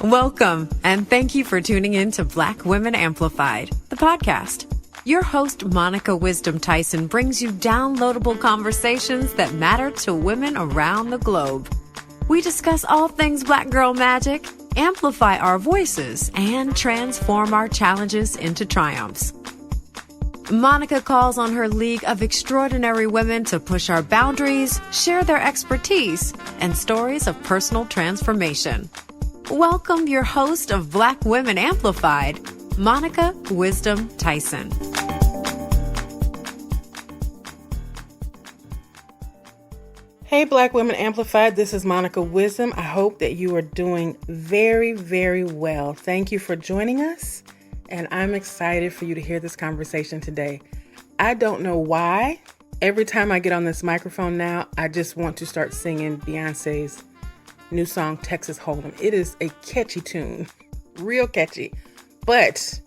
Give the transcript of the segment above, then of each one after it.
Welcome, and thank you for tuning in to Black Women Amplified, the podcast. Your host, Monica Wisdom Tyson, brings you downloadable conversations that matter to women around the globe. We discuss all things Black girl magic, amplify our voices, and transform our challenges into triumphs. Monica calls on her league of extraordinary women to push our boundaries, share their expertise, and stories of personal transformation. Welcome your host of Black Women Amplified, Monica Wisdom Tyson. Hey, Black Women Amplified, this is Monica Wisdom. I hope that you are doing very, very well. Thank you for joining us, and I'm excited for you to hear this conversation today. I don't know why. Every time I get on this microphone now, I just want to start singing Beyonce's new song, Texas Hold'em. It is a catchy tune, real catchy, but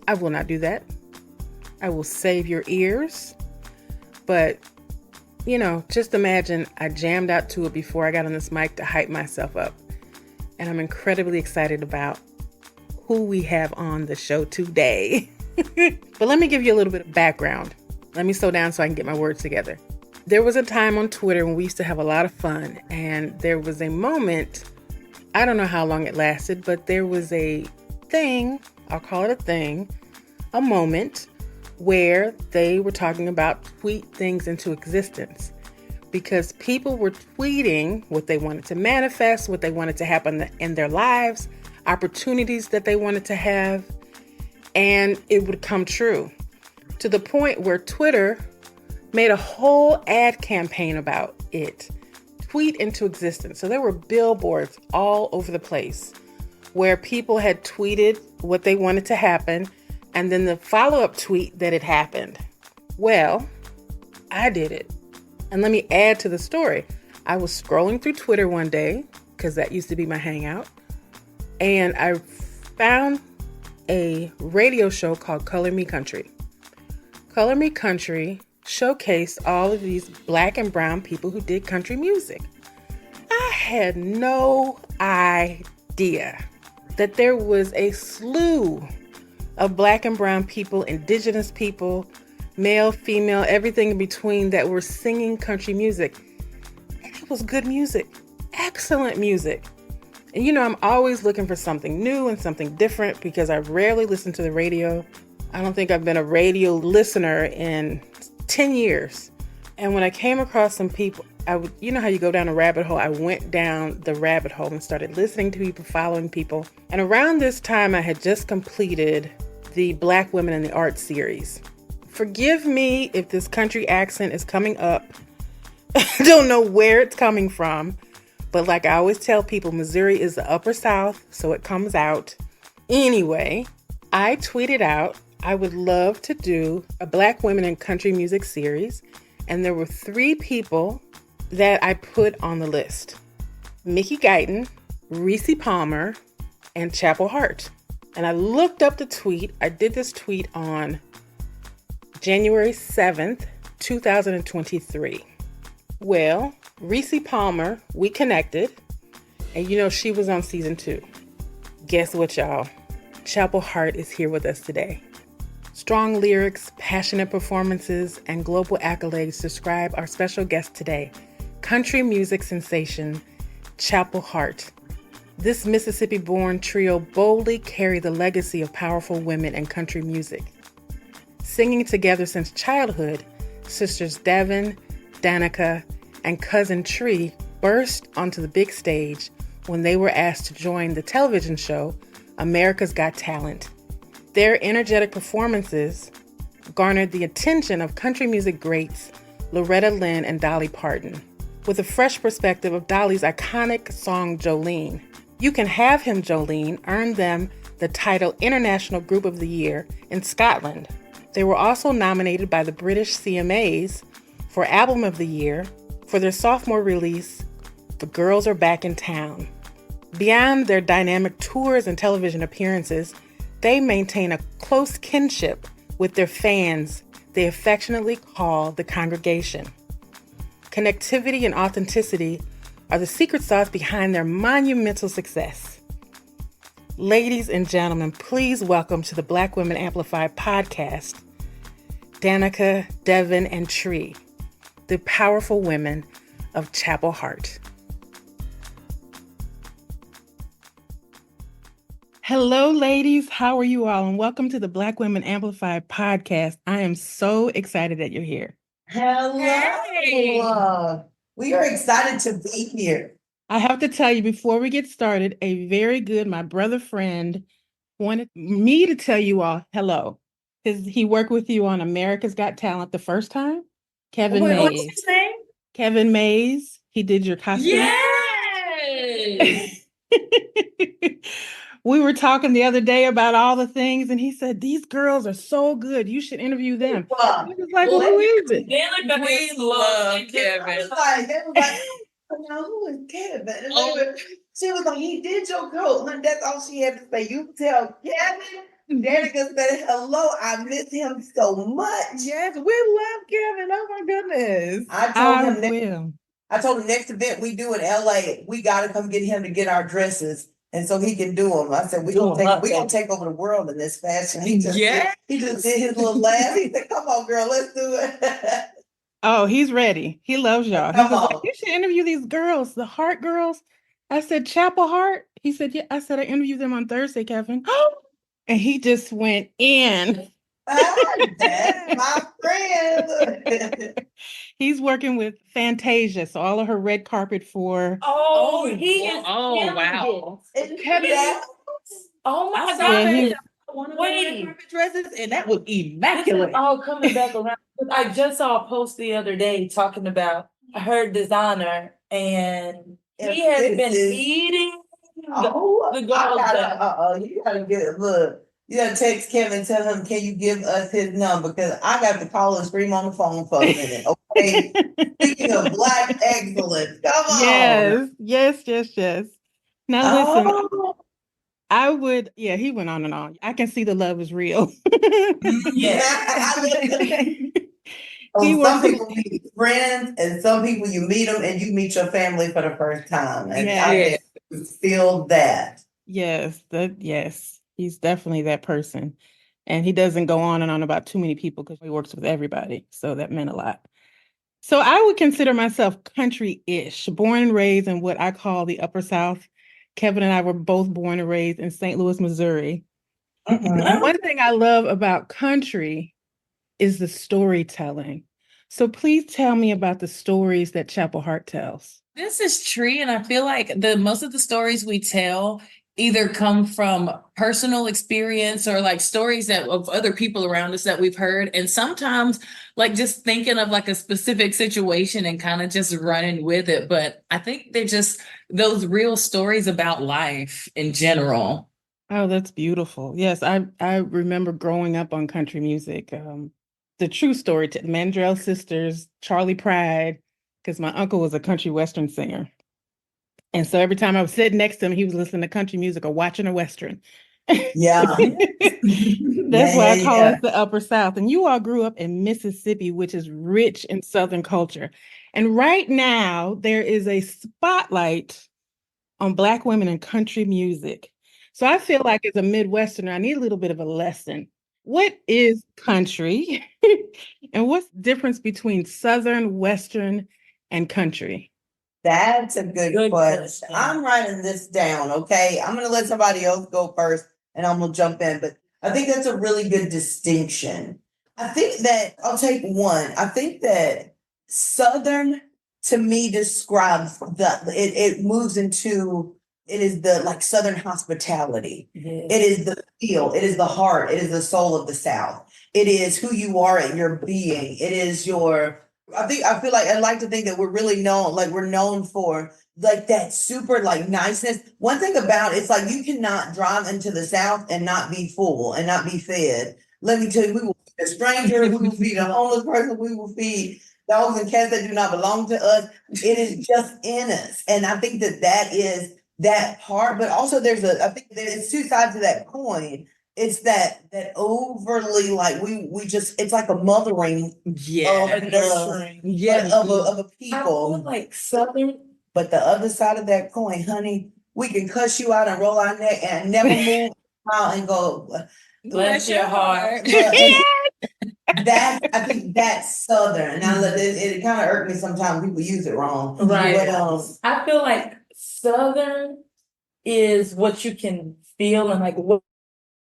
I will not do that. I will save your ears, but just imagine I jammed out to it before I got on this mic to hype myself up, and I'm incredibly excited about who we have on the show today. But let me give you a little bit of background. Let me slow down so I can get my words together. There was a time on Twitter when we used to have a lot of fun, and there was a moment, I don't know how long it lasted, but there was a thing, I'll call it a thing, a moment where they were talking about tweet things into existence, because people were tweeting what they wanted to manifest, what they wanted to happen in their lives, opportunities that they wanted to have, and it would come true, to the point where Twitter made a whole ad campaign about it. Tweet into existence. So there were billboards all over the place where people had tweeted what they wanted to happen, and then the follow-up tweet that it happened. Well, I did it. And let me add to the story. I was scrolling through Twitter one day, because that used to be my hangout, and I found a radio show called Color Me Country. Color Me Country showcased all of these Black and brown people who did country music. I had no idea that there was a slew of Black and brown people, indigenous people, male, female, everything in between, that were singing country music. And it was good music, excellent music. And I'm always looking for something new and something different, because I rarely listen to the radio. I don't think I've been a radio listener in 10 years. And when I came across some people, how you go down a rabbit hole? I went down the rabbit hole and started listening to people, following people. And around this time, I had just completed the Black Women in the Arts series. Forgive me if this country accent is coming up. I don't know where it's coming from, but like I always tell people, Missouri is the upper South, so it comes out. Anyway, I tweeted out I would love to do a Black Women in Country Music series, and there were 3 people that I put on the list: Mickey Guyton, Reese Palmer, and Chapel Hart. And I looked up the tweet. I did this tweet on January 7th, 2023. Well, Reese Palmer, we connected, and she was on season 2. Guess what, y'all? Chapel Hart is here with us today. Strong lyrics, passionate performances, and global accolades describe our special guest today, country music sensation, Chapel Hart. This Mississippi-born trio boldly carry the legacy of powerful women in country music. Singing together since childhood, sisters Devynn, Danica, and cousin Trea burst onto the big stage when they were asked to join the television show America's Got Talent. Their energetic performances garnered the attention of country music greats Loretta Lynn and Dolly Parton, with a fresh perspective of Dolly's iconic song Jolene. You Can Have Him, Jolene earned them the title International Group of the Year in Scotland. They were also nominated by the British CMAs for Album of the Year for their sophomore release, The Girls Are Back in Town. Beyond their dynamic tours and television appearances, they maintain a close kinship with their fans they affectionately call the congregation. Connectivity and authenticity are the secret sauce behind their monumental success. Ladies and gentlemen, please welcome to the Black Women Amplified podcast, Danica, Devynn, and Trea, the powerful women of Chapel Hart. Hello, ladies. How are you all? And welcome to the Black Women Amplified podcast. I am so excited that you're here. Hello. Hey. We are excited to be here. I have to tell you, before we get started, my brother friend wanted me to tell you all hello. He worked with you on America's Got Talent the first time. Kevin Mays. What's his name? Kevin Mays. He did your costume. Yes. We were talking the other day about all the things, and he said, these girls are so good. You should interview them. I was like, well, who is it? We love Kevin. Who is Kevin? And she was like, he did your coat. And that's all she had to say. You tell Kevin. Danica said, hello, I miss him so much. Yes, we love Kevin. Oh my goodness. I told him next event we do in LA, we gotta come get him to get our dresses. And so he can do them. I said, we're gonna take over the world in this fashion. He just did his little laugh. He said, come on, girl, let's do it. Oh, he's ready. He loves y'all. He was like, you should interview these girls, the Hart girls. I said, Chapel Hart? He said, yeah. I said, I interviewed them on Thursday, Kevin. And he just went in. That's my friend. He's working with Fantasia, so all of her red carpet for. Wow. Kevin. Oh my God. Yeah, One of the carpet dresses, and that was immaculate. All coming back around. I just saw a post the other day talking about her designer, and he has been eating the girls. You gotta get look. You gotta text Kevin and tell him, can you give us his number? Because I got to call and scream on the phone for a minute. Okay. Speaking of Black excellence, come on. Yes. Now listen, he went on and on. I can see the love is real. Some people meet friends, and some people you meet them and you meet your family for the first time. And I feel that. Yes. He's definitely that person. And he doesn't go on and on about too many people because he works with everybody. So that meant a lot. So I would consider myself country-ish, born and raised in what I call the Upper South. Kevin and I were both born and raised in St. Louis, Missouri. Mm-hmm. One thing I love about country is the storytelling. So please tell me about the stories that Chapel Hart tells. This is Trea, and I feel like most of the stories we tell either come from personal experience or like stories of other people around us that we've heard. And sometimes like just thinking of like a specific situation and kind of just running with it. But I think they're just those real stories about life in general. Oh, that's beautiful. Yes, I remember growing up on country music. The true story to the Mandrell sisters, Charlie Pride, because my uncle was a country western singer. And so every time I was sitting next to him, he was listening to country music or watching a western. Yeah. That's why I call us the Upper South. And you all grew up in Mississippi, which is rich in Southern culture. And right now, there is a spotlight on Black women in country music. So I feel like as a Midwesterner, I need a little bit of a lesson. What is country? And what's the difference between Southern, Western, and country? That's a good question. I'm writing this down, okay? I'm going to let somebody else go first, and I'm going to jump in. But I think that's a really good distinction. I think that, I'll take one. I think that Southern, to me, describes it moves into, it is the like Southern hospitality. Yes. It is the feel. It is the heart. It is the soul of the South. It is who you are in your being. It is your... I feel like I like to think that we're really known, like we're known for like that super like niceness. One thing about it's like you cannot drive into the South and not be full and not be fed. Let me tell you, we will feed a stranger, we will feed a homeless person, we will feed dogs and cats that do not belong to us. It is just in us. And I think that is that part, but also I think there's two sides to that coin. It's that overly like we just it's like a mothering of a people. I feel like Southern, but the other side of that coin, honey, we can cuss you out and roll our neck and never move out and go, Bless your heart. That I think that's Southern. Now it kind of irked me sometimes people use it wrong. Right. But I feel like Southern is what you can feel, and like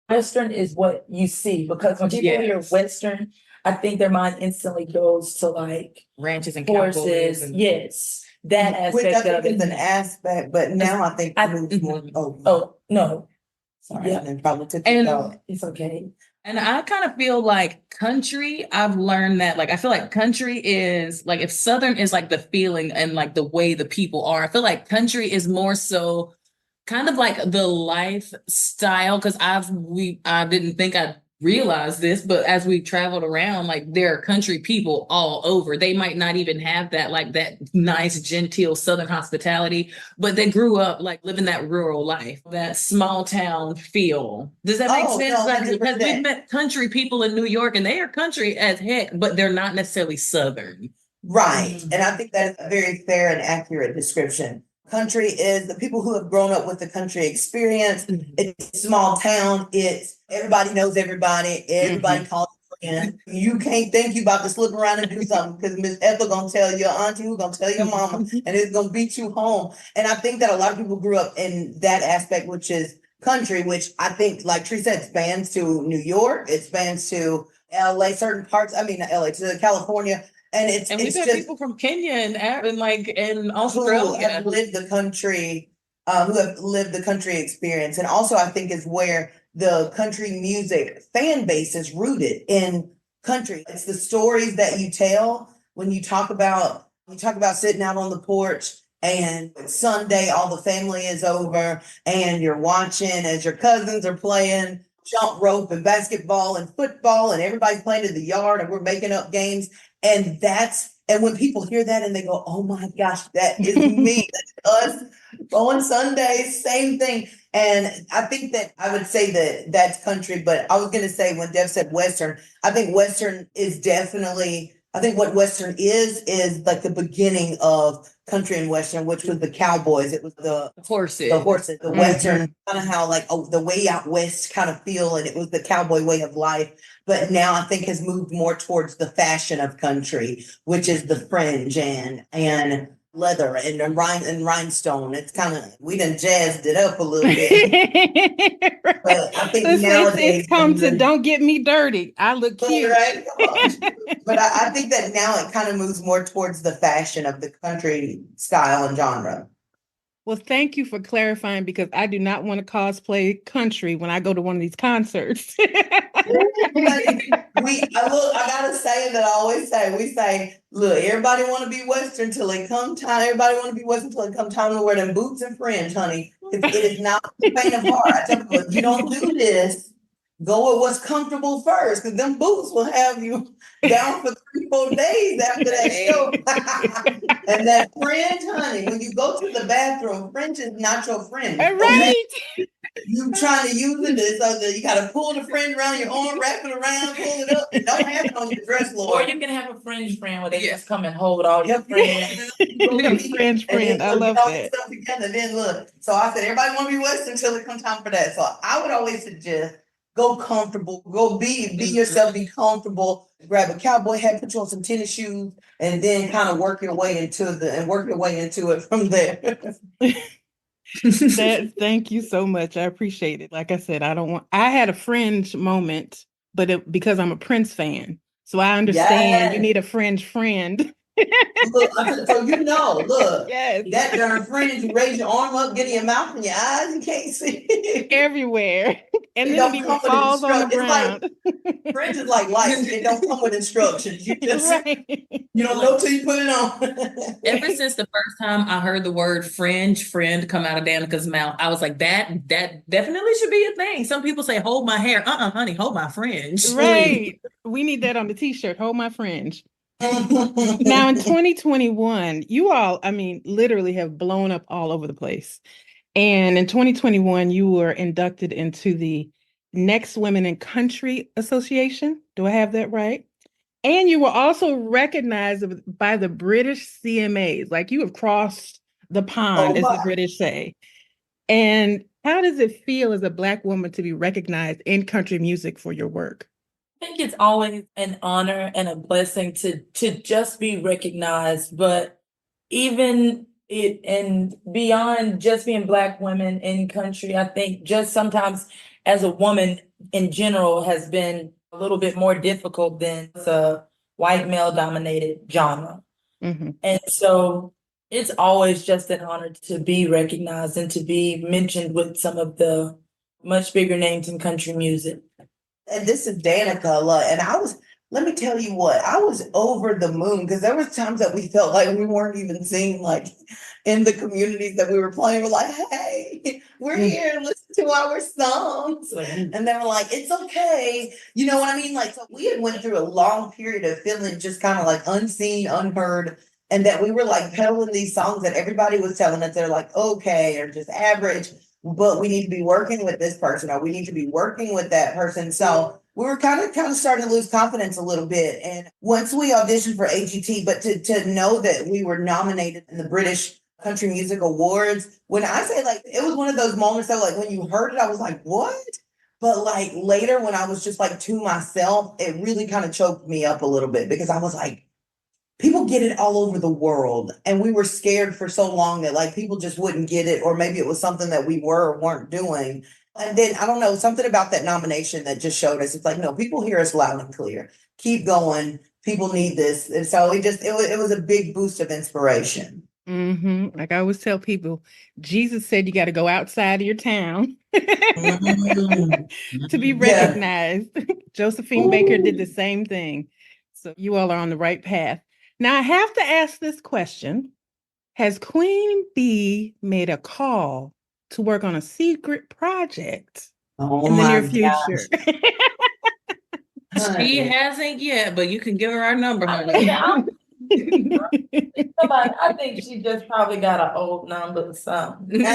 Western is what you see. Because when people hear Western, I think their mind instantly goes to like ranches and horses. cowboys. Yes, that which I aspect think of it. is an aspect, but now I think more. Oh no, Sorry, I probably took And- it out. it's okay. And I kind of feel like country, I've learned that, like, I feel like country is like, if Southern is like the feeling and like the way the people are, I feel like country is more so kind of like the lifestyle. Cause I didn't think I'd realize this, but as we traveled around, like there are country people all over. They might not even have that, like that nice, genteel Southern hospitality, but they grew up like living that rural life, that small town feel. Does that make sense? No, Like, because 100%. we've met country people in New York and they are country as heck, but they're not necessarily Southern. Right. And I think that's a very fair and accurate description. Country is the people who have grown up with the country experience. It's a small town. It's everybody knows everybody. Everybody calls a friend. You can't think you about to slip around and do something because Miss Ethel gonna tell your auntie who's gonna tell your mama and it's gonna beat you home. And I think that a lot of people grew up in that aspect, which is country, which I think, like Trea said, spans to New York. It spans to LA, certain parts. I mean, not LA, to California. And we've got people from Kenya and like in who Australia have lived the country, who have lived the country experience. And also I think is where the country music fan base is rooted in country. It's the stories that you tell when you talk about sitting out on the porch and Sunday all the family is over and you're watching as your cousins are playing jump rope and basketball and football and everybody's playing in the yard and we're making up games. And when people hear that and they go, oh my gosh, that is me, that's us on Sundays, same thing. And I think that I would say that that's country, but I was going to say when Dev said Western, I think Western is definitely, I think what Western is like the beginning of country and Western, which was the cowboys. It was the horses, the Western, kind of how like the way out West kind of feel. And it was the cowboy way of life. But now I think has moved more towards the fashion of country, which is the fringe and leather and rhinestone. It's kind of, we done jazzed it up a little bit. But I think nowadays it's come to don't get me dirty. I look cute. Right? But I think that now it kind of moves more towards the fashion of the country style and genre. Well, thank you for clarifying because I do not want to cosplay country when I go to one of these concerts. I gotta say that I always say, we say, look, everybody want to be Western till it come time. Everybody want to be Western till it come time to wear them boots and fringe, honey. It is not the pain of heart. I tell people, if you don't do this, go with what's comfortable first, because them boots will have you down for 3-4 days after that show. And that fringe, honey, when you go to the bathroom, fringe is not your friend. Right. You trying to use it so that you got to pull the fringe around your arm, wrap it around, pull it up, and don't have it on your dress, Lord. Or you can have a fringe friend where they just come and hold all your friends. Fringe friend, I love that. Stuff together. Then look, so I said everybody want to be Western until it comes time for that. So I would always suggest go comfortable, go be yourself, be comfortable. Grab a cowboy hat, put you on some tennis shoes, and then kind of work your way into it from there. Thank you so much. I appreciate it. Like I said, I had a fringe moment, but because I'm a Prince fan. So I understand you need a fringe friend. Look, so look, yes. That darn fringe, you raise your arm up, get in your mouth and your eyes, you can't see everywhere. And then it even falls on the ground. Like, fringe is like life. It don't come with instructions. You just you don't know till you put it on. Ever since the first time I heard the word friend come out of Danica's mouth, I was like, that definitely should be a thing. Some people say, hold my hair. Honey, hold my fringe. Right. We need that on the t-shirt. Hold my fringe. Now in 2021, you all, literally have blown up all over the place. And in 2021, you were inducted into the Next Women in Country Association. Do I have that right? And you were also recognized by the British CMAs. Like you have crossed the pond, as the British say. And how does it feel as a Black woman to be recognized in country music for your work? I think it's always an honor and a blessing to just be recognized, but even it and beyond just being Black women in country, I think just sometimes as a woman in general has been a little bit more difficult than the white male dominated genre. Mm-hmm. And so it's always just an honor to be recognized and to be mentioned with some of the much bigger names in country music. And this is Danica, and let me tell you what, I was over the moon because there was times that we felt like we weren't even seen like in the communities that we were playing. We're like, hey, we're here, listen to our songs. And they were like, it's okay. You know what I mean? Like, so we had went through a long period of feeling just kind of like unseen, unheard, and that we were like peddling these songs that everybody was telling us they're like, okay, or just average. But we need to be working with this person, or we need to be working with that person. So we were kind of starting to lose confidence a little bit. And once we auditioned for AGT, but to know that we were nominated in the British Country Music Awards, when I say like, it was one of those moments that like, when you heard it, I was like, what? But like later when I was just like to myself, it really kind of choked me up a little bit because I was like, people get it all over the world. And we were scared for so long that like people just wouldn't get it, or maybe it was something that we were or weren't doing. And then I don't know, something about that nomination that just showed us, it's like, no, people hear us loud and clear. Keep going. People need this. And so it was a big boost of inspiration. Mm-hmm. Like I always tell people, Jesus said you got to go outside of your town to be recognized. Yeah. Josephine Baker did the same thing. So you all are on the right path. Now I have to ask this question. Has Queen Bee made a call to work on a secret project in the near future? She hasn't yet, but you can give her our number, honey. I think she just probably got an old number or something.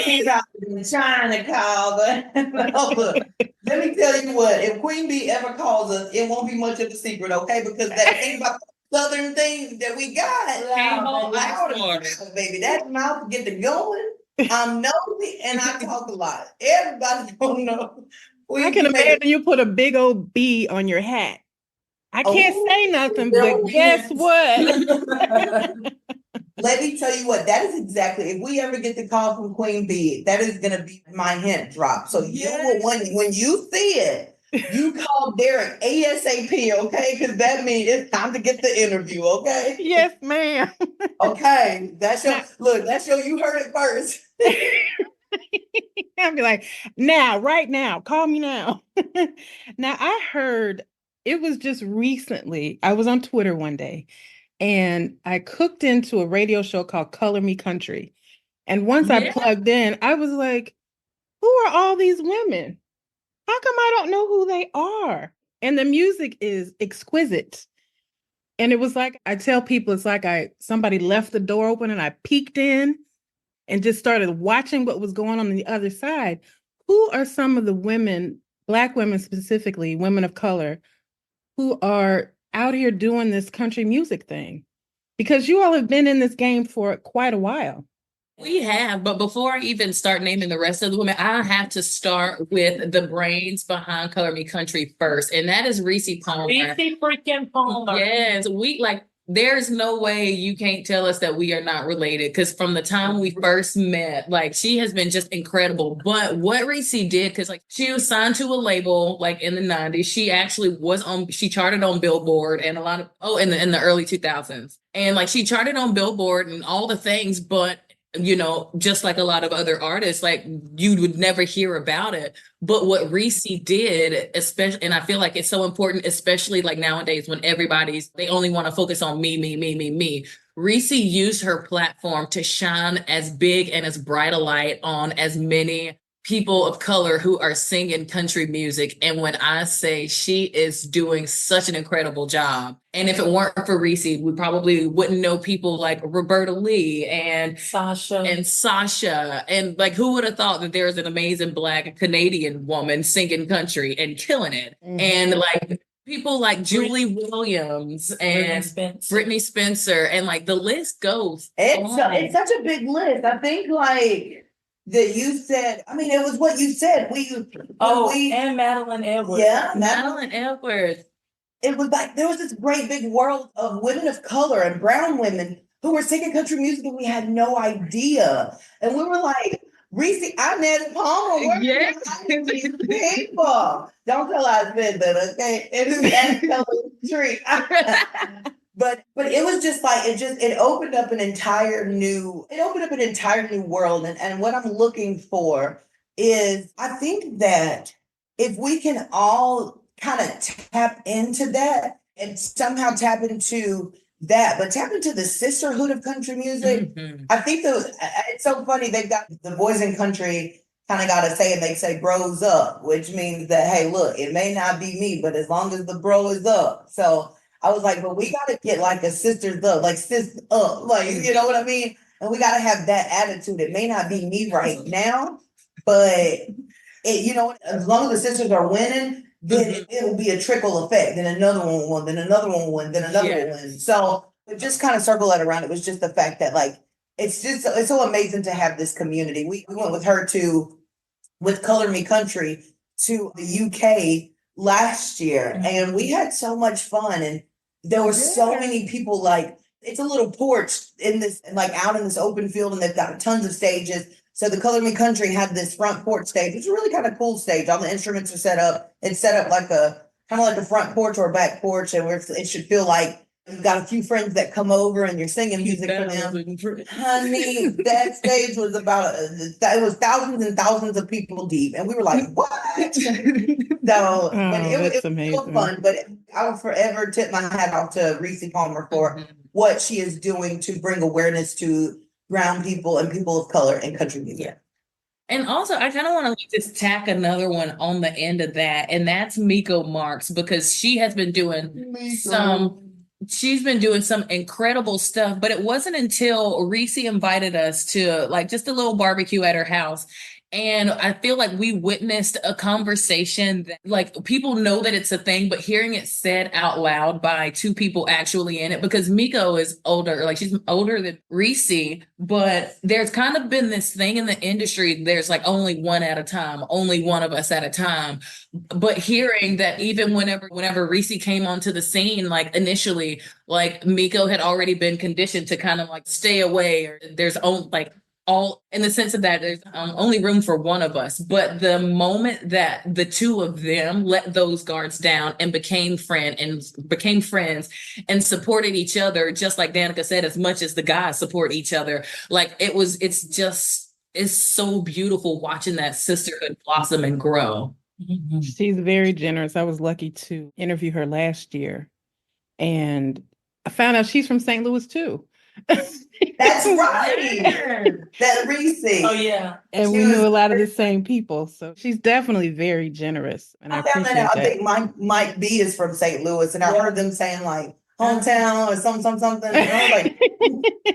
She's been trying to call, but no, look, let me tell you what, if Queen Bee ever calls us, it won't be much of a secret, okay? Because that thing about the southern things that we got, baby, that mouth get to going. I'm nosy and I talk a lot. Everybody don't know. I can imagine you put a big old bee on your hat. I can't say nothing, but guess what? Let me tell you what, that is exactly, if we ever get the call from Queen Bee, that is going to be my hint drop. So you will, when you see it, you call Derek ASAP, okay? Because that means it's time to get the interview, okay? Yes, ma'am. Okay, that's your, you heard it first. I'll be like, right now, call me now. Now, I heard it was just recently, I was on Twitter one day and I cooked into a radio show called Color Me Country. And once I plugged in, I was like, who are all these women? How come I don't know who they are? And the music is exquisite. And it was like, I tell people, it's like somebody left the door open and I peeked in and just started watching what was going on the other side. Who are some of the women, Black women specifically, women of color, who are out here doing this country music thing? Because you all have been in this game for quite a while. We have, but before I even start naming the rest of the women, I have to start with the brains behind Color Me Country first, and that is Reese Palmer. Reese freaking Palmer. Yes, there's no way you can't tell us that we are not related, because from the time we first met, like, she has been just incredible. But what Reese did, because like she was signed to a label like in the 90s, she actually she charted on Billboard and in the early 2000s, and like she charted on Billboard and all the things, but just like a lot of other artists, like you would never hear about it. But what Reese did, especially, and I feel like it's so important, especially like nowadays when they only want to focus on me. Reese used her platform to shine as big and as bright a light on as many people of color who are singing country music. And when I say she is doing such an incredible job, and if it weren't for Reese, we probably wouldn't know people like Roberta Lee and Sasha, and like, who would have thought that there's an amazing Black Canadian woman singing country and killing it? Mm-hmm. And like people like Julie Williams and Brittany Spencer, and like the list goes. It's such a big list. I think like that you said, I mean, it was what you said. And Madeline Edwards. Yeah, Madeline Edwards. it was like there was this great big world of women of color and brown women who were singing country music and we had no idea. And we were like, Reese, Inez Palmer, where Yes. these people? Don't tell I said that, okay? It's that tree. But it was just like it opened up an entire new world. And what I'm looking for is I think that if we can all kind of tap into that and somehow tap into that, but tap into the sisterhood of country music. Mhm. I think it's so funny. They've got the boys in country kind of got to say, and they say bros up, which means that, hey, look, it may not be me, but as long as the bro is up. So I was like, but we got to get like a sister's up, like sis up, like, you know what I mean? And we got to have that attitude. It may not be me right now, but as long as the sisters are winning, then it'll be a trickle effect. Then another one will win, then another one will win, then another one will win. So it just kind of circle that around. It was just the fact that like, it's so amazing to have this community. We went with her with Color Me Country to the UK last year and we had so much fun and there were so many people. Like it's a little porch in this, like out in this open field and they've got tons of stages. So the Color Me Country had this front porch stage. It's a really kind of cool stage. All the instruments are set up. It's set up like kind of like a front porch or a back porch. And it should feel like you've got a few friends that come over and you're singing music for them. Honey, that stage was it was thousands and thousands of people deep. And we were like, what? So but it was amazing. So fun. But I will forever tip my hat off to Reese Palmer for what she is doing to bring awareness to brown people and people of color in country music. Yeah. And also, I kind of want to just tack another one on the end of that, and that's Miko Marks, because she has been doing she's been doing some incredible stuff, but it wasn't until Reese invited us to like just a little barbecue at her house. And I feel like we witnessed a conversation that like people know that it's a thing, but hearing it said out loud by two people actually in it, because Miko is older, like she's older than Reese, but there's kind of been this thing in the industry. There's like only one at a time, only one of us at a time. But hearing that even whenever Reese came onto the scene, like initially, like Miko had already been conditioned to kind of like stay away, or there's only like all in the sense of that there's only room for one of us. But the moment that the two of them let those guards down and became friends and supported each other, just like Danica said, as much as the guys support each other, like it's so beautiful watching that sisterhood blossom and grow. She's very generous. I was lucky to interview her last year and I found out she's from St. Louis too. That's right. That Reese. Oh yeah. And we knew a lot of the same people. So she's definitely very generous. And I found appreciate that out. that. I think Mike B is from St. Louis. And I heard them saying like hometown or something. And I was like,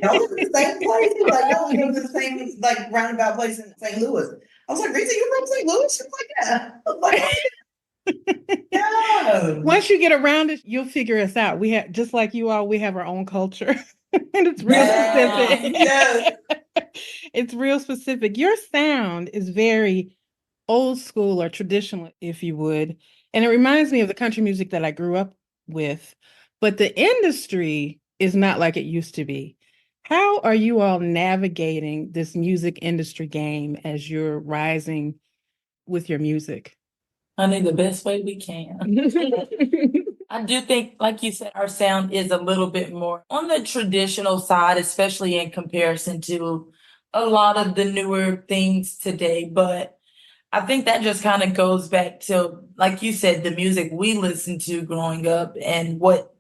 y'all live in the same place? He was like, no, we go to the same like roundabout place in St. Louis. I was like, Reese, you from St. Louis? She was like, yeah. I was like, yeah. Once you get around it, you'll figure us out. We have, just like you all, we have our own culture. And it's real specific. Yes. It's real specific. Your sound is very old school or traditional, if you would. And it reminds me of the country music that I grew up with. But the industry is not like it used to be. How are you all navigating this music industry game as you're rising with your music? Honey, the best way we can. I do think, like you said, our sound is a little bit more on the traditional side, especially in comparison to a lot of the newer things today. But I think that just kind of goes back to, like you said, the music we listened to growing up and what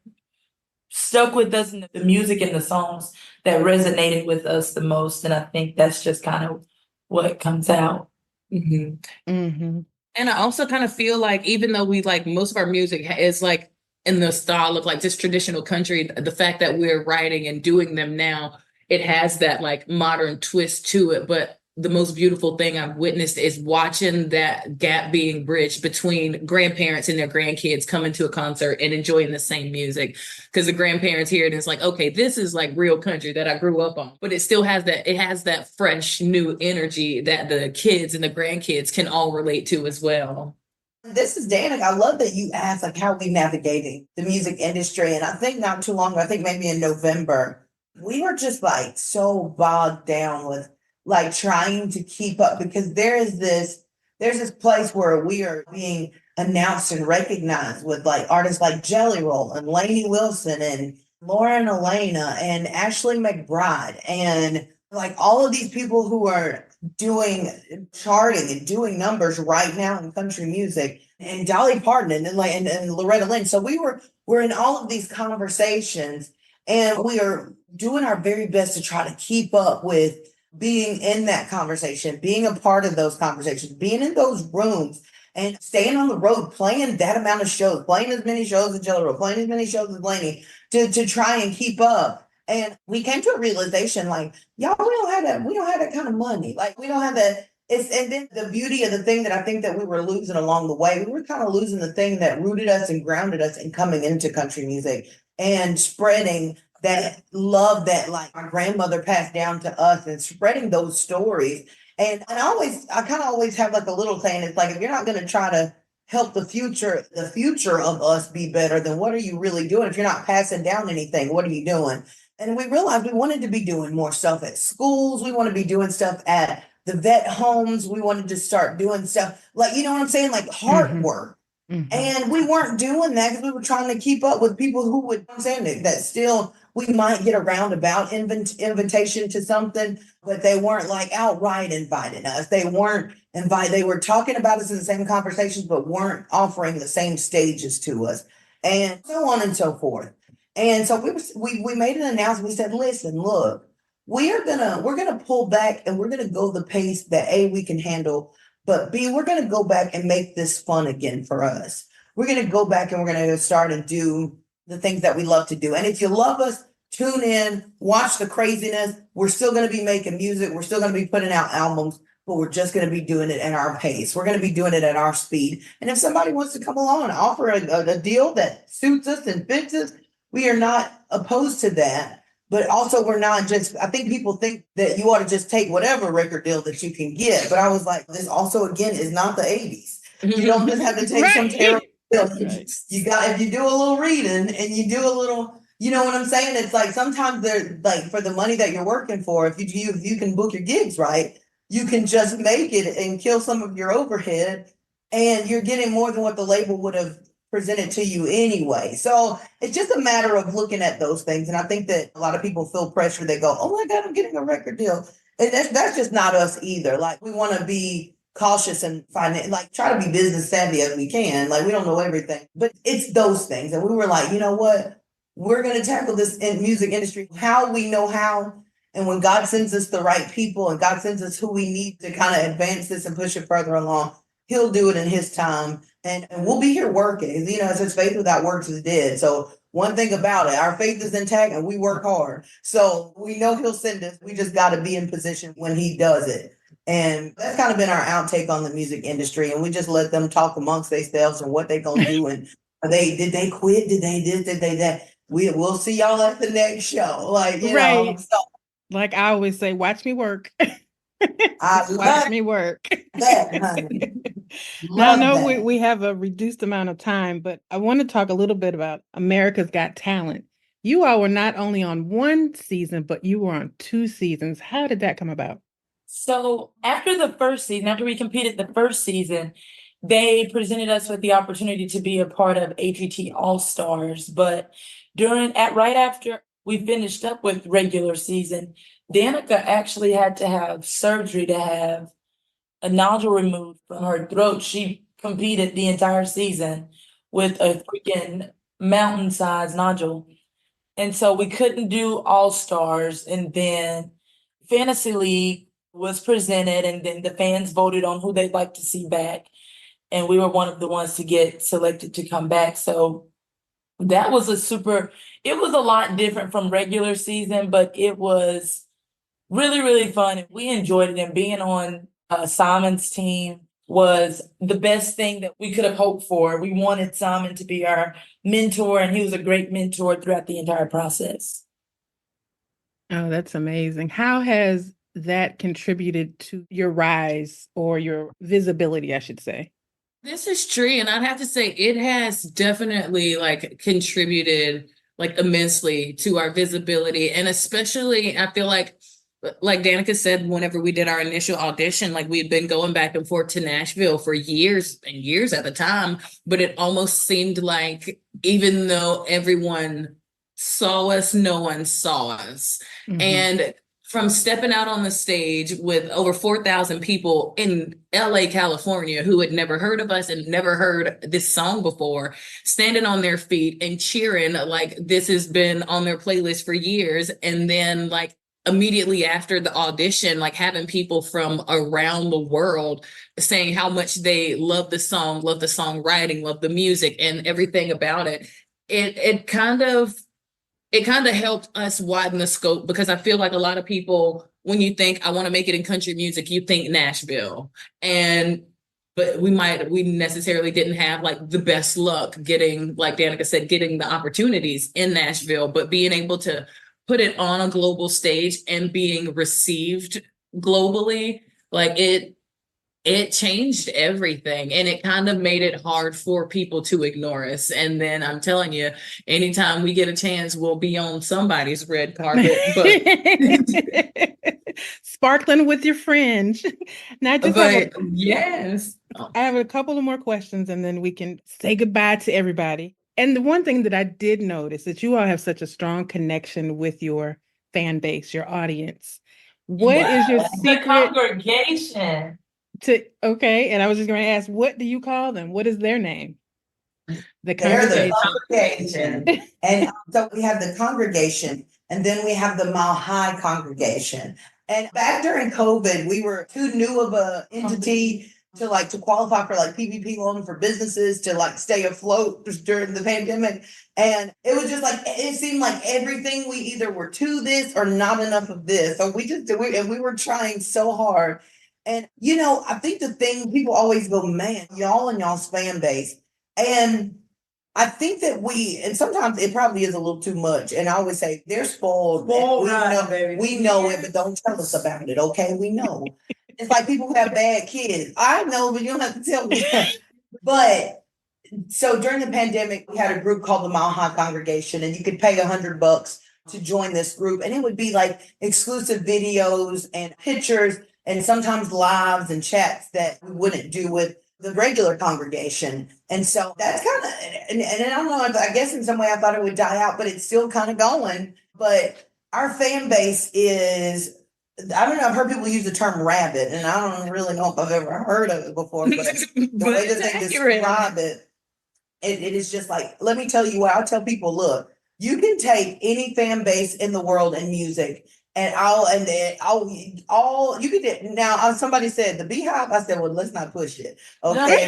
stuck with us, and the music and the songs that resonated with us the most. And I think that's just kind of what comes out. Mm-hmm. Mm-hmm. And I also kind of feel like even though we like most of our music is like in the style of like just traditional country, the fact that we're writing and doing them now, it has that like modern twist to it. But the most beautiful thing I've witnessed is watching that gap being bridged between grandparents and their grandkids coming to a concert and enjoying the same music. Because the grandparents hear it and it's like, okay, this is like real country that I grew up on. But it still has that fresh new energy that the kids and the grandkids can all relate to as well. This is Danica. I love that you asked like how we navigating the music industry. And I think not too long ago, I think maybe in November, we were just like so bogged down with like trying to keep up because there's this place where we are being announced and recognized with like artists like Jelly Roll and Lainey Wilson and Lauren Elena and Ashley McBride and like all of these people who are doing charting and doing numbers right now in country music and Dolly Parton and Loretta Lynn. So we're in all of these conversations and we are doing our very best to try to keep up with being in that conversation, being a part of those conversations, being in those rooms and staying on the road, playing that amount of shows, playing as many shows as Jelly Roll, playing as many shows as Blaney to try and keep up. And we came to a realization like, y'all, we don't have that kind of money. Like we don't have that. And then the beauty of the thing that I think that we were losing along the way, we were kind of losing the thing that rooted us and grounded us in coming into country music and spreading that love that like my grandmother passed down to us and spreading those stories. And I kind of always have like a little saying, it's like, if you're not going to try to help the future of us be better, then what are you really doing? If you're not passing down anything, what are you doing? And we realized we wanted to be doing more stuff at schools. We want to be doing stuff at the vet homes. We wanted to start doing stuff like, you know what I'm saying? Like heart work. And we weren't doing that because we were trying to keep up with people who would, I'm saying that still we might get a roundabout invitation to something, but they weren't like outright inviting us. They weren't invited. They were talking about us in the same conversations, but weren't offering the same stages to us and so on and so forth. And so we made an announcement. We said, listen, look, we're gonna pull back and we're gonna go the pace that A, we can handle, but B, we're gonna go back and make this fun again for us. We're gonna go back and we're gonna start and do the things that we love to do. And if you love us, tune in, watch the craziness. We're still gonna be making music, we're still gonna be putting out albums, but we're just gonna be doing it at our pace. We're gonna be doing it at our speed. And if somebody wants to come along and offer a deal that suits us and fits us, we are not opposed to that. But also we're not just, I think people think that you ought to just take whatever record deal that you can get. But I was like, this also, again, is not the 80s. You don't just have to take some terrible deal. You got, if you do a little reading and you do a little, you know what I'm saying? It's like sometimes they're like for the money that you're working for, if you can book your gigs right, you can just make it and kill some of your overhead and you're getting more than what the label would have presented to you anyway. So it's just a matter of looking at those things. And I think that a lot of people feel pressure. They go, oh my God, I'm getting a record deal. And that's just not us either. Like we want to be cautious and try to be business savvy as we can. Like we don't know everything, but it's those things. And we were like, you know what? We're going to tackle this in music industry, how we know how. And when God sends us the right people and God sends us who we need to kind of advance this and push it further along, He'll do it in His time. And we'll be here working. You know, it says faith without works is dead. So one thing about it, our faith is intact and we work hard. So we know He'll send us. We just got to be in position when He does it. And that's kind of been our outtake on the music industry. And we just let them talk amongst themselves and what they gonna do. And did they quit? Did they this? Did they that? We'll see y'all at the next show. Like, you know. So, like I always say, watch me work. Watch me work. That, honey. Now I know we have a reduced amount of time, but I want to talk a little bit about America's Got Talent. You all were not only on one season, but you were on 2 seasons. How did that come about? So after the first season, after we competed the first season, they presented us with the opportunity to be a part of AGT All-Stars. But right after we finished up with regular season, Danica actually had to have surgery to have a nodule removed from her throat. She competed the entire season with a freaking mountain-sized nodule. And so we couldn't do All-Stars. And then Fantasy League was presented, and then the fans voted on who they'd like to see back. And we were one of the ones to get selected to come back. So that was it was a lot different from regular season, but it was really, really fun. And we enjoyed it. And being on Simon's team was the best thing that we could have hoped for. We wanted Simon to be our mentor, and he was a great mentor throughout the entire process. Oh, that's amazing. How has that contributed to your rise or your visibility, I should say? This is true, and I'd have to say it has definitely like contributed like immensely to our visibility, and especially I feel like Danica said, whenever we did our initial audition, like we'd been going back and forth to Nashville for years and years at the time, but it almost seemed like even though everyone saw us, no one saw us. Mhm. And from stepping out on the stage with over 4,000 people in LA, California, who had never heard of us and never heard this song before, standing on their feet and cheering like this has been on their playlist for years. And then like immediately after the audition, like having people from around the world saying how much they love the song, love the songwriting, love the music and everything about it. It kind of helped us widen the scope, because I feel like a lot of people, when you think I want to make it in country music, you think Nashville. But we necessarily didn't have like the best luck getting, like Danica said, getting the opportunities in Nashville, but being able to put it on a global stage and being received globally, like it changed everything, and it kind of made it hard for people to ignore us. And then I'm telling you, anytime we get a chance, we'll be on somebody's red carpet. But Sparkling with your fringe. Now, yes. I have a couple of more questions, and then we can say goodbye to everybody. And the one thing that I did notice that you all have such a strong connection with your fan base, your audience. What is your secret? The congregation. Okay, and I was just going to ask, what do you call them? What is their name? They're the congregation. And so we have the congregation, and then we have the Mile High congregation. And back during COVID, we were too new of a entity to qualify for like PPP loan for businesses to like stay afloat during the pandemic. And it was just like, it seemed like everything, we either were to this or not enough of this. So we were trying so hard. And, you know, I think the thing people always go, man, y'all and y'all's fan base. And I think that and sometimes it probably is a little too much. And I always say they're spoiled. We know it, but don't tell us about it. Okay. We know. It's like people who have bad kids. I know, but you don't have to tell me. But so during the pandemic, we had a group called the Mile High Congregation, and you could pay $100 to join this group. And it would be like exclusive videos and pictures and sometimes lives and chats that we wouldn't do with the regular congregation. And so that's kind of, and I don't know, I guess in some way I thought it would die out, but it's still kind of going. But our fan base is, I don't know, I've heard people use the term rabid, and I don't really know if I've ever heard of it before, but the way that they describe it, it is just like, let me tell you what, I'll tell people, look, you can take any fan base in the world in music, and you could, now somebody said the Beehive, I said, well, let's not push it. Okay.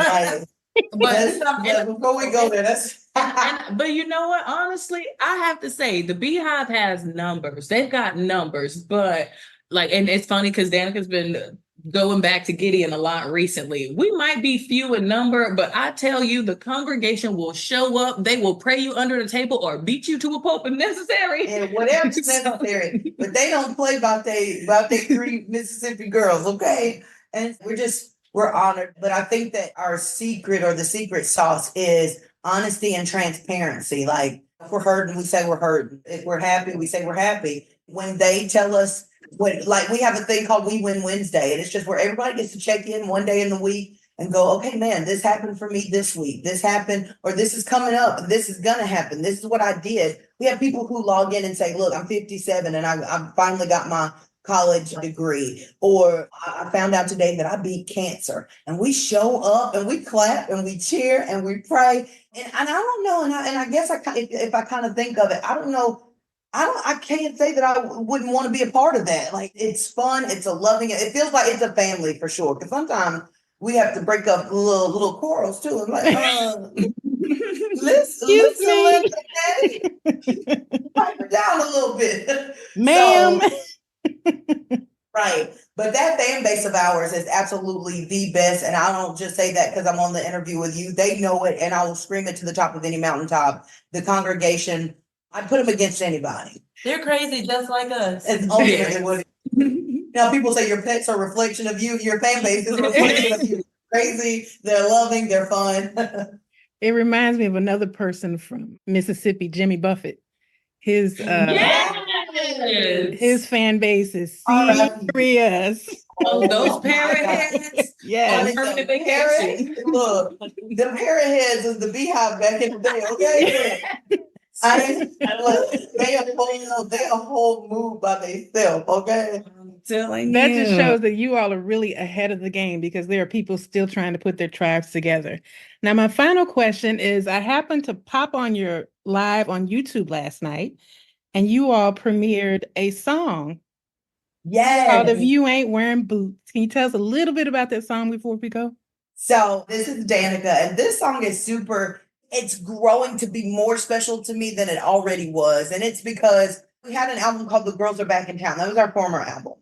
But before we go there, but you know what? Honestly, I have to say the Beehive has numbers. They've got numbers, but like, and it's funny because Danica's been going back to Gideon a lot recently. We might be few in number, but I tell you, the congregation will show up. They will pray you under the table or beat you to a pulp if necessary. And whatever's necessary. But they don't play about they 3 Mississippi girls, okay? And we're honored. But I think that our secret, or the secret sauce, is honesty and transparency. Like, if we're hurting, we say we're hurting. If we're happy, we say we're happy. When they tell us, like, we have a thing called We Win Wednesday, and it's just where everybody gets to check in one day in the week and go, okay, man, this happened for me this week. This happened, or this is coming up. This is going to happen. This is what I did. We have people who log in and say, look, I'm 57 and I finally got my college degree, or I found out today that I beat cancer. And we show up and we clap and we cheer and we pray. And I don't know. And I guess if I kind of think of it, I don't know. I can't say that I wouldn't want to be a part of that. Like, it's fun. It's a loving, it feels like it's a family for sure. Because sometimes we have to break up little quarrels too. I'm like, listen, Daddy, pipe her down a little bit, ma'am. Right. But that fan base of ours is absolutely the best. And I don't just say that because I'm on the interview with you. They know it, and I will scream it to the top of any mountaintop. The congregation, I put them against anybody. They're crazy just like us. It's only what now people say your pets are a reflection of you. Your fan base is a reflection of you. Crazy, they're loving, they're fun. It reminds me of another person from Mississippi, Jimmy Buffett. His his fan base is serious. Oh, those parrot heads. Yes. Permanent vacation. Look, the parrot heads is the beehive back in the day, okay? They a whole move by themselves, okay? That just shows that you all are really ahead of the game, because there are people still trying to put their tribes together. Now, my final question is, I happened to pop on your live on YouTube last night, and you all premiered a song called If You Ain't Wearing Boots. Can you tell us a little bit about that song before we go? So this is Danica, and this song is it's growing to be more special to me than it already was. And it's because we had an album called The Girls Are Back in Town. That was our former album.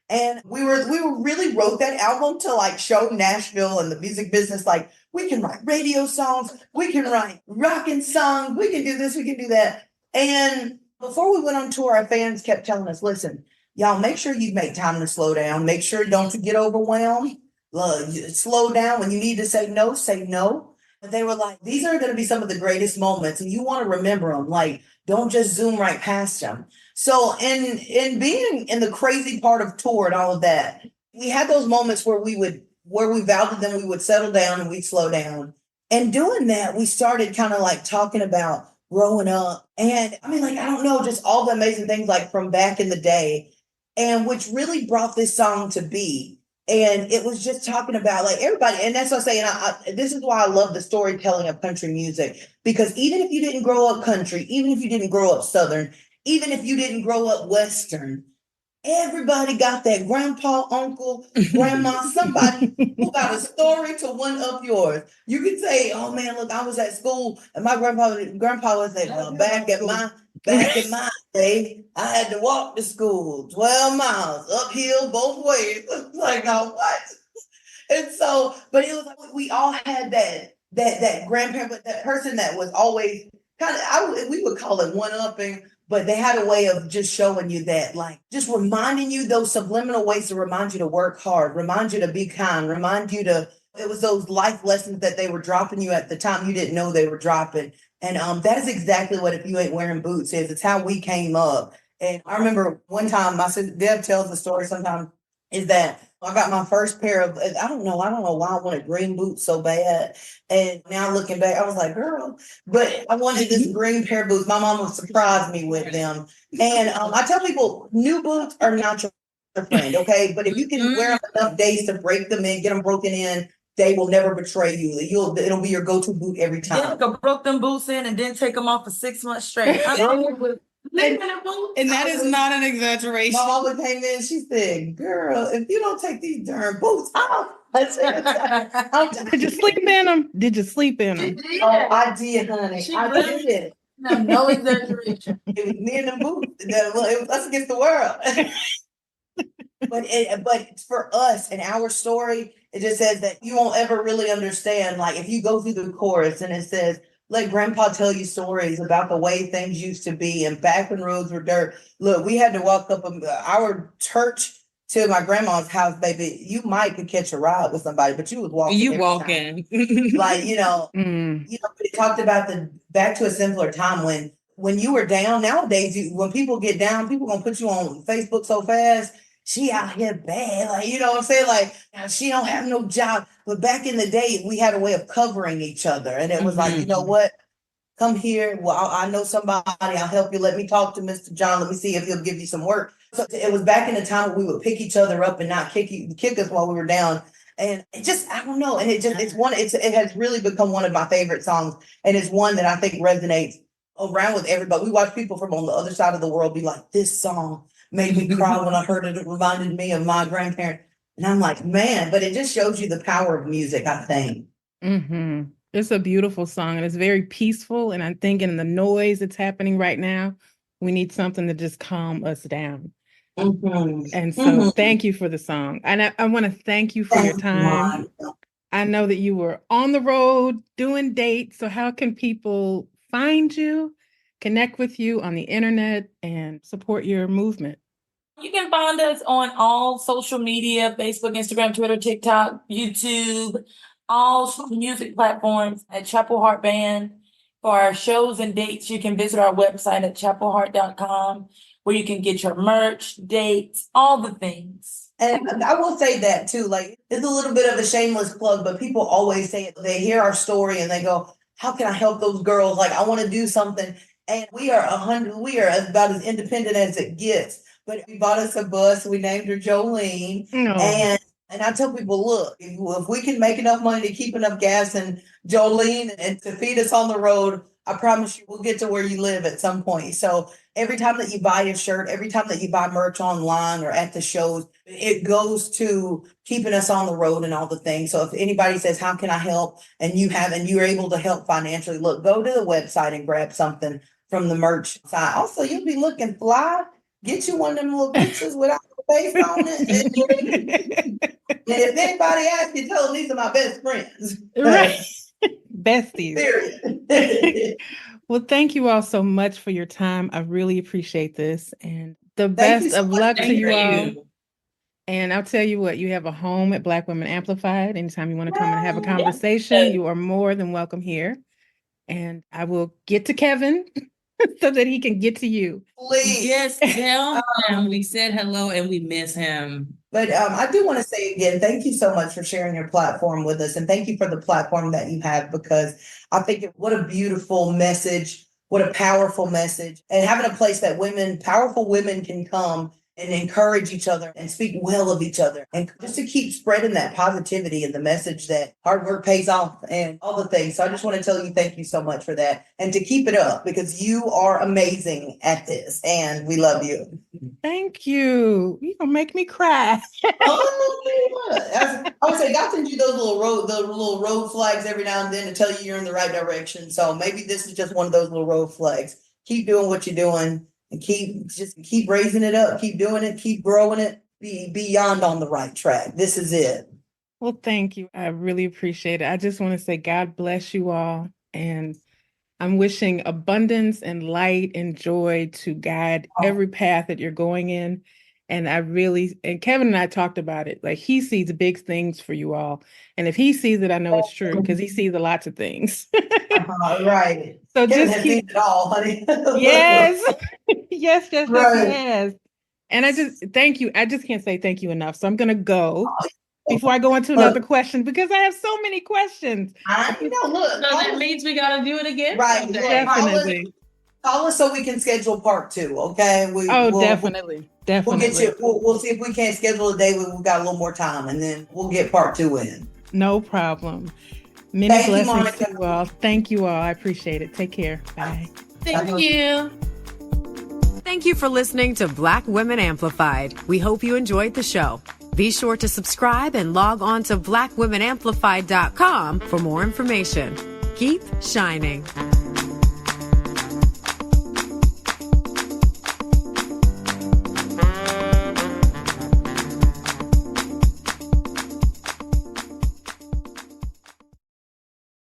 And we really wrote that album to like show Nashville and the music business, like, we can write radio songs, we can write rockin' songs, we can do this, we can do that. And before we went on tour, our fans kept telling us, listen, y'all, make sure you make time to slow down. Make sure don't get overwhelmed. Slow down. When you need to say no, say no. But they were like, these are going to be some of the greatest moments, and you want to remember them. Like, don't just zoom right past them. So in being in the crazy part of tour and all of that, we had those moments where we vowed to them we would settle down and we'd slow down. And doing that, we started kind of like talking about growing up. And I mean, like, I don't know, just all the amazing things like from back in the day, and which really brought this song to be. And it was just talking about like everybody. And that's what I'm saying. This is why I love the storytelling of country music, because even if you didn't grow up country, even if you didn't grow up Southern, even if you didn't grow up Western, everybody got that grandpa, uncle, grandma, somebody who got a story to one up yours. You could say, oh man, look, I was at school and my grandpa was like, well, back in my day, I had to walk to school 12 miles uphill both ways. It's like, oh, what? And so, but it was like we all had that grandparent, but that person that was always kind of, we would call it one-upping, but they had a way of just showing you that, like, just reminding you those subliminal ways to remind you to work hard, remind you to be kind, it was those life lessons that they were dropping you at the time you didn't know they were dropping. And that is exactly what If You Ain't Wearing Boots is. It's how we came up. And I remember one time, my sister Deb tells the story sometimes, is that I got my first pair of, I don't know why I wanted green boots so bad. And now looking back, I was like, girl, but I wanted this green pair of boots. My mom would surprise me with them. And I tell people, new boots are not your friend, okay? But if you can wear them enough days to break them in, get them broken in, they will never betray you. It'll be your go-to boot every time. Danica broke them boots in and didn't take them off for 6 months straight. And that is not an exaggeration. My mama came in, she said, girl, if you don't take these darn boots off, did you sleep in them? Did you sleep in them? Oh, I did, honey. I did. No exaggeration. It was me and the boots. It was us against the world. But for us and our story, it just says that you won't ever really understand. Like if you go through the chorus and it says, let grandpa tell you stories about the way things used to be and back when roads were dirt. Look, we had to walk up our church to my grandma's house, baby. You might could catch a ride with somebody, but you was walking. You walking. Like, but it talked about the back to a simpler time when you were down. Nowadays, when people get down, people gonna put you on Facebook so fast. She out here bad, like, you know what I'm saying? Like, she don't have no job. But back in the day, we had a way of covering each other. And it was like, you know what? Come here. Well, I know somebody. I'll help you. Let me talk to Mr. John. Let me see if he'll give you some work. So it was back in the time when we would pick each other up and not kick us while we were down. And it just, I don't know. And it has really become one of my favorite songs. And it's one that I think resonates around with everybody. We watch people from on the other side of the world be like, this song made me cry when I heard it. It reminded me of my grandparents. And I'm like, man, but it just shows you the power of music, I think. Mm-hmm. It's a beautiful song and it's very peaceful. And I'm thinking the noise that's happening right now, we need something to just calm us down. Mhm. And so Mhm. thank you for the song. And I want to thank you for your Thank you, time. Monica. I know that you were on the road doing dates. So how can people find you, connect with you on the internet, and support your movement? You can find us on all social media, Facebook, Instagram, Twitter, TikTok, YouTube, all music platforms at Chapel Hart Band. For our shows and dates, you can visit our website at chapelhart.com, where you can get your merch, dates, all the things. And I will say that too, like it's a little bit of a shameless plug, but people always say it. They hear our story and they go, how can I help those girls? Like I want to do something. And we are about as independent as it gets. But we bought us a bus, we named her Jolene. No. And I tell people, look, if we can make enough money to keep enough gas in Jolene and to feed us on the road, I promise you we'll get to where you live at some point. So every time that you buy a shirt, every time that you buy merch online or at the shows, it goes to keeping us on the road and all the things. So if anybody says, how can I help? And you're able to help financially, look, go to the website and grab something from the merch side. Also, you'll be looking fly. Get you one of them little pictures without the face on it. And if anybody asks you, tell them these are my best friends. Right. Besties. Period. Well, thank you all so much for your time. I really appreciate this. And the Thank you best so of much. luck to Thank you all. you. And I'll tell you what, you have a home at Black Women Amplified. Anytime you want to come and have a Yeah. conversation, you are more than welcome here. And I will get to Kevin so that he can get to you. Please. Just tell him we said hello and we miss him. But I do want to say again, thank you so much for sharing your platform with us. And thank you for the platform that you have, because I think what a beautiful message, what a powerful message. And having a place that powerful women can come and encourage each other and speak well of each other. And just to keep spreading that positivity and the message that hard work pays off and all the things. So I just want to tell you, thank you so much for that. And to keep it up, because you are amazing at this and we love you. Thank you. You're going to make me cry. I would say God sends you those little road flags every now and then to tell you you're in the right direction. So maybe this is just one of those little road flags. Keep doing what you're doing and keep raising it up, keep doing it, keep growing it, be beyond on the right track. This is it. Well, thank you. I really appreciate it. I just want to say God bless you all. And I'm wishing abundance and light and joy to guide every path that you're going in. And Kevin and I talked about it. Like, he sees big things for you all. And if he sees it, I know it's true, because he sees lots of things. Right. So Kevin just has seen it all, honey. Yes. Yes, Right. yes. And I just thank you. I just can't say thank you enough. So I'm going to go before I go into another question, because I have so many questions. I know, look. So that means we got to do it again. Right. someday. Definitely. Call us so we can schedule part 2, okay? Definitely. We'll get you. We'll see if we can't schedule a day when we've got a little more time, and then we'll get part 2 in. No problem. Many Thank you, blessings Monica. to you all. Thank you all. I appreciate it. Take care. Bye. Thank you. Thank you for listening to Black Women Amplified. We hope you enjoyed the show. Be sure to subscribe and log on to blackwomenamplified.com for more information. Keep shining.